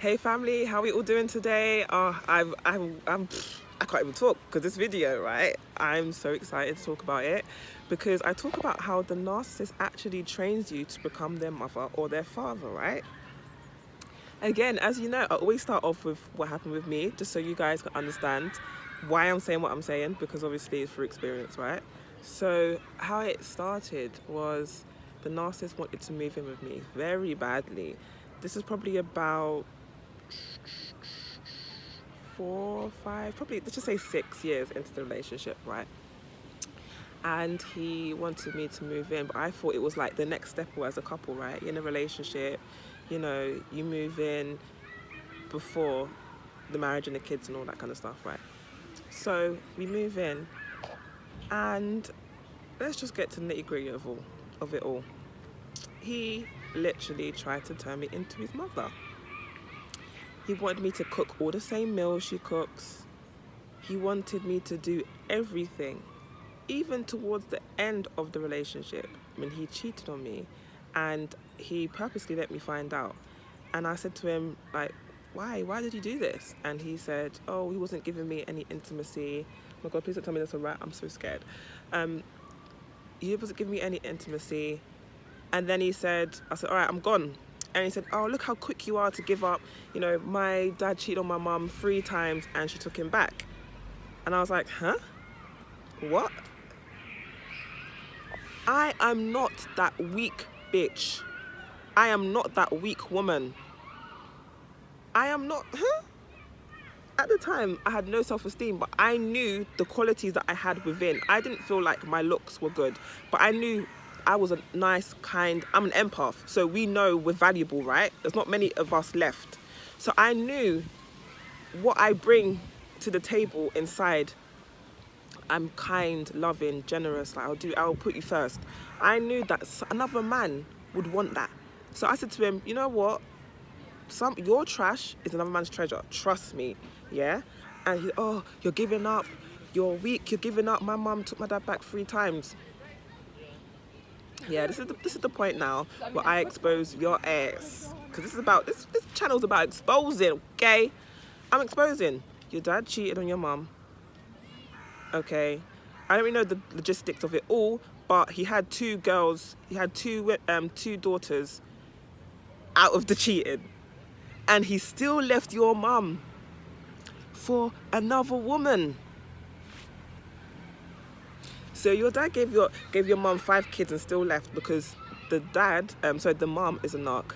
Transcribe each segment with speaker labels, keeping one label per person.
Speaker 1: Hey family, how are we all doing today? I can't even talk because this video, right? I'm so excited to talk about it because I talk about how the narcissist actually trains you to become their mother or their father, right? Again, as you know, I always start off with what happened with me, just so you guys can understand why I'm saying what I'm saying, because obviously it's through experience, right? So how it started was the narcissist wanted to move in with me very badly. This is probably about 4, 5, probably let's just say 6 years into the relationship, right? And he wanted me to move in, but I thought it was like the next step as a couple, right? You're in a relationship, you move in before the marriage and the kids and all that kind of stuff, right? So we move in, and let's just get to the nitty-gritty of it all. He literally tried to turn me into his mother. He wanted me to cook all the same meals she cooks. He wanted me to do everything, even towards the end of the relationship when he cheated on me, and he purposely let me find out. And I said to him, like, why did you do this? And he said, oh, he wasn't giving me any intimacy. Oh my God, please don't tell me that's a rat, I'm so scared. He wasn't giving me any intimacy. And then I said, all right, I'm gone. And he said, oh, look how quick you are to give up. My dad cheated on my mum 3 times and she took him back. And I was like, huh? What? I am not that weak bitch. I am not that weak woman. I am not, huh? At the time, I had no self-esteem, but I knew the qualities that I had within. I didn't feel like my looks were good, but I knew I was a nice, kind, I'm an empath, so we know we're valuable, right? There's not many of us left. So I knew what I bring to the table inside. I'm kind, loving, generous, I'll put you first. I knew that another man would want that. So I said to him, you know what? Your trash is another man's treasure. Trust me, yeah? And he, oh, you're giving up. You're weak. You're giving up. My mum took my dad back 3 times. Yeah, this is the point now where I expose your ass, because this channel's about exposing. Okay, I'm exposing. Your dad cheated on your mum. Okay, I don't really know the logistics of it all, but he had 2 girls. He had two daughters out of the cheating. And he still left your mum for another woman. So your dad gave your mum 5 kids and still left because the mum is a narc.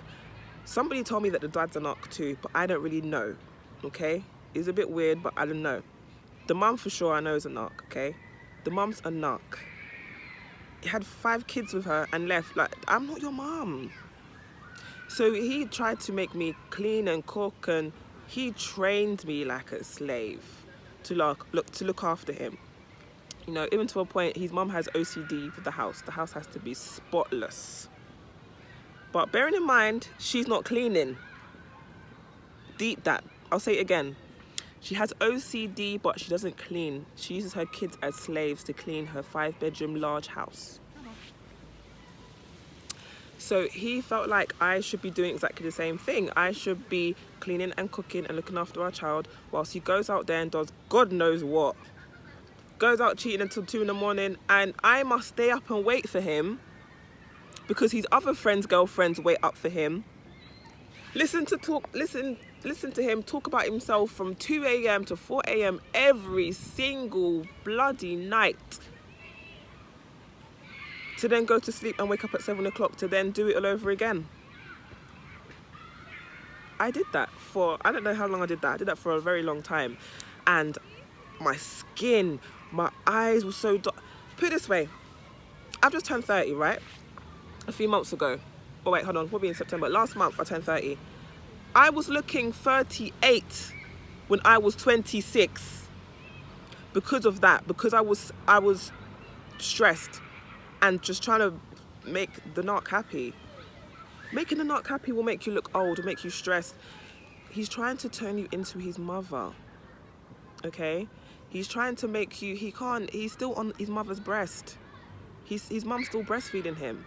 Speaker 1: Somebody told me that the dad's a narc too, but I don't really know. Okay, it's a bit weird, but I don't know. The mum for sure I know is a narc. Okay, the mum's a narc. He had 5 kids with her and left. Like, I'm not your mum. So he tried to make me clean and cook, and he trained me like a slave to look after him. Even to a point, his mum has OCD with the house. The house has to be spotless. But bearing in mind, she's not cleaning. Deep that. I'll say it again. She has OCD, but she doesn't clean. She uses her kids as slaves to clean her 5-bedroom large house. So he felt like I should be doing exactly the same thing. I should be cleaning and cooking and looking after our child whilst he goes out there and does God knows what. Goes out cheating until 2 in the morning, and I must stay up and wait for him because his other friends' girlfriends wait up for him. Listen to him talk about himself from 2 a.m. to 4 a.m. every single bloody night, to then go to sleep and wake up at 7 o'clock to then do it all over again. I did that I don't know how long I did that. I did that for a very long time. And my skin, my eyes were so dark. Put it this way, I've just turned 30, right? A few months ago. Oh wait, hold on, we'll be in September. Last month I turned 30. I was looking 38 when I was 26 because of that, because I was stressed and just trying to make the narc happy. Making the narc happy will make you look old, will make you stressed. He's trying to turn you into his mother, okay? He's trying to make you, he's still on his mother's breast. His mum's still breastfeeding him.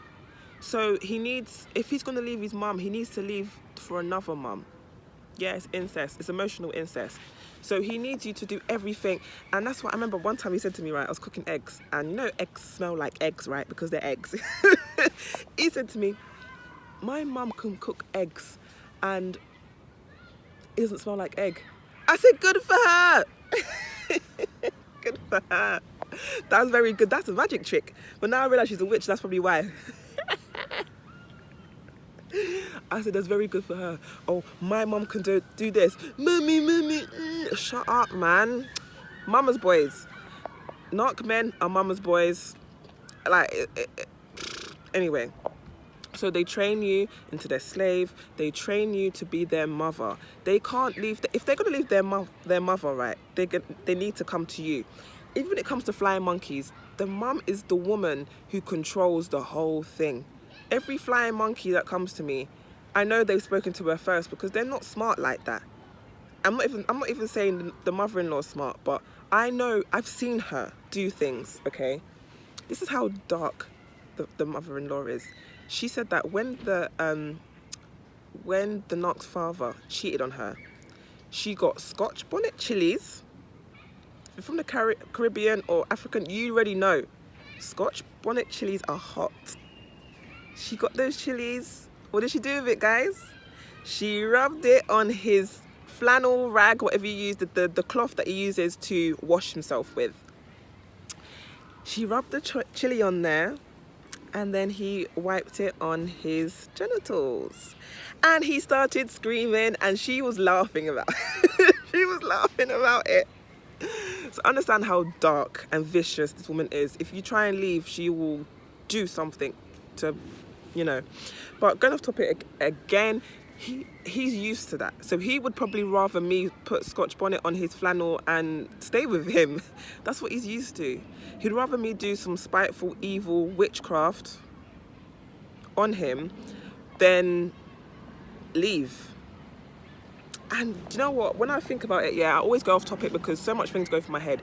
Speaker 1: So if he's gonna leave his mum, he needs to leave for another mum. Yeah, it's incest. It's emotional incest. So he needs you to do everything. And that's what I remember one time he said to me, right, I was cooking eggs. And you know eggs smell like eggs, right? Because they're eggs. He said to me, my mum can cook eggs and it doesn't smell like egg. I said, good for her. Good for her. That was very good. That's a magic trick. But now I realise she's a witch. That's probably why. I said, that's very good for her. Oh, my mum can do this. Mummy. Shut up, man. Mama's boys. Narc men are mama's boys. Anyway. So they train you into their slave. They train you to be their mother. They can't leave. If they're going to leave their mother, right, they need to come to you. Even when it comes to flying monkeys, the mum is the woman who controls the whole thing. Every flying monkey that comes to me, I know they've spoken to her first because they're not smart like that. I'm not even saying the mother-in-law's smart, but I know I've seen her do things, okay? This is how dark the mother-in-law is. She said that when the narc's father cheated on her, she got Scotch bonnet chilies. If you're from the Caribbean or African, you already know. Scotch bonnet chilies are hot. She got those chilies. What did she do with it, guys? She rubbed it on his flannel rag, whatever you use, the cloth that he uses to wash himself with. She rubbed the chili on there, and then he wiped it on his genitals. And he started screaming, and she was laughing about it. She was laughing about it. So understand how dark and vicious this woman is. If you try and leave, she will do something to, you know. But going off topic again, he's used to that. So he would probably rather me put Scotch bonnet on his flannel and stay with him. That's what he's used to. He'd rather me do some spiteful, evil witchcraft on him than leave. And do you know what? When I think about it, yeah, I always go off topic because so much things go through my head.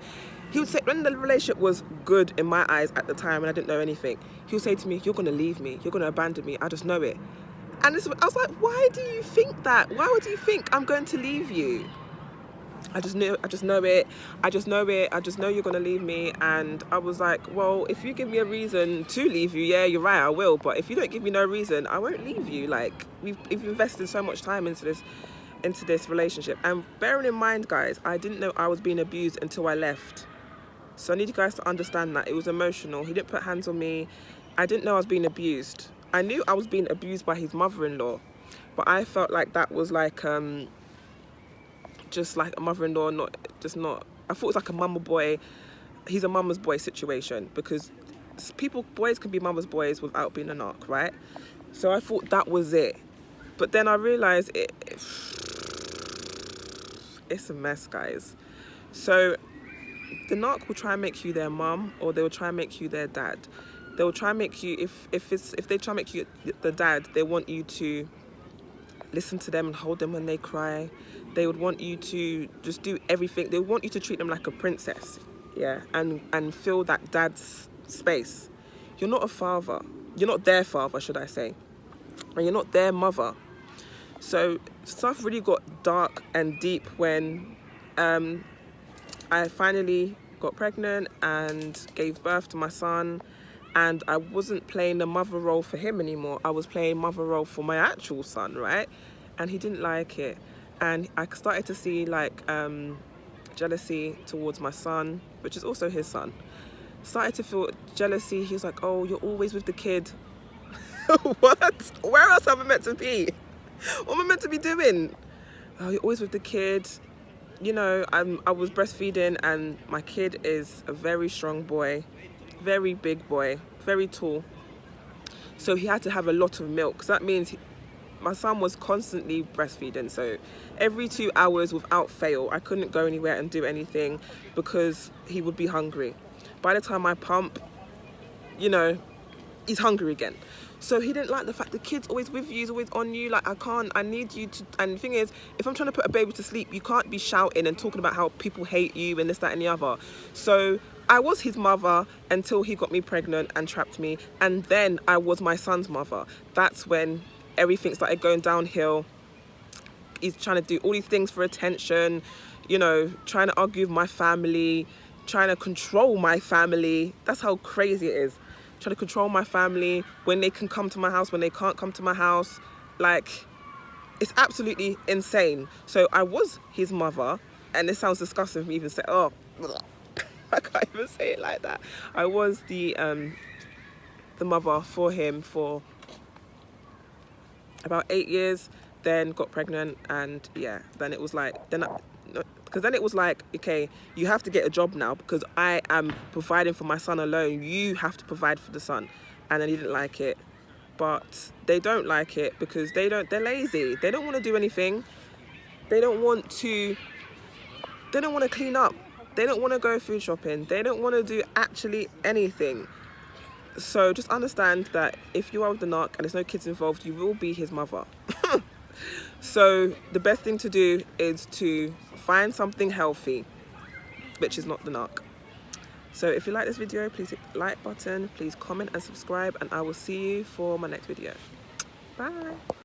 Speaker 1: He would say, when the relationship was good in my eyes at the time and I didn't know anything, he would say to me, you're going to leave me. You're going to abandon me. I just know it. And I was like, why do you think that? Why would you think I'm going to leave you? I just know it. I just know it. I just know you're going to leave me. And I was like, well, if you give me a reason to leave you, yeah, you're right, I will. But if you don't give me no reason, I won't leave you. Like, we've invested so much time into this relationship. And bearing in mind, guys, I didn't know I was being abused until I left. So I need you guys to understand that it was emotional. He didn't put hands on me. I didn't know I was being abused. I knew I was being abused by his mother-in-law, but I felt like that was like just like a mother-in-law, I thought it was like a mama boy. He's a mama's boy situation, because boys can be mama's boys without being a narc, right? So I thought that was it. But then I realized it's a mess, guys. So the narc will try and make you their mum, or they will try and make you their dad. They will try and make you, if they try and make you the dad, they want you to listen to them and hold them when they cry. They would want you to just do everything. They want you to treat them like a princess, yeah, and fill that dad's space. You're not a father. You're not their father, should I say. And you're not their mother. So stuff really got dark and deep when I finally got pregnant and gave birth to my son. And I wasn't playing the mother role for him anymore. I was playing mother role for my actual son, right? And he didn't like it. And I started to see like jealousy towards my son, which is also his son. Started to feel jealousy. He was like, oh, you're always with the kid. What? Where else am I meant to be? What am I meant to be doing? Oh, you're always with the kid. You know, I was breastfeeding, and my kid is a very strong boy. Very big boy, very tall. So he had to have a lot of milk. So that means my son was constantly breastfeeding. So every 2 hours without fail, I couldn't go anywhere and do anything because he would be hungry. By the time I pump, you know, he's hungry again. So he didn't like the fact the kid's always with you, he's always on you. Like, I need you to. And the thing is, if I'm trying to put a baby to sleep, you can't be shouting and talking about how people hate you and this, that, and the other. So I was his mother until he got me pregnant and trapped me. And then I was my son's mother. That's when everything started going downhill. he's trying to do all these things for attention, you know, trying to argue with my family, trying to control my family. That's how crazy it is. Trying to control my family, when they can come to my house, when they can't come to my house. Like, it's absolutely insane. So I was his mother, and this sounds disgusting for me even say, oh, I can't even say it like that. I was the mother for him for about 8 years, then got pregnant, and yeah, then it was like, because then it was like, okay, you have to get a job now because I am providing for my son alone. You have to provide for the son. And then he didn't like it. But they don't like it because they're lazy. They don't want to do anything. They don't want to clean up. They don't want to go food shopping. They don't want to do actually anything. So just understand that if you are with the narc and there's no kids involved, you will be his mother. So the best thing to do is to find something healthy, which is not the narc. So if you like this video, please hit the like button, please comment and subscribe, and I will see you for my next video. Bye.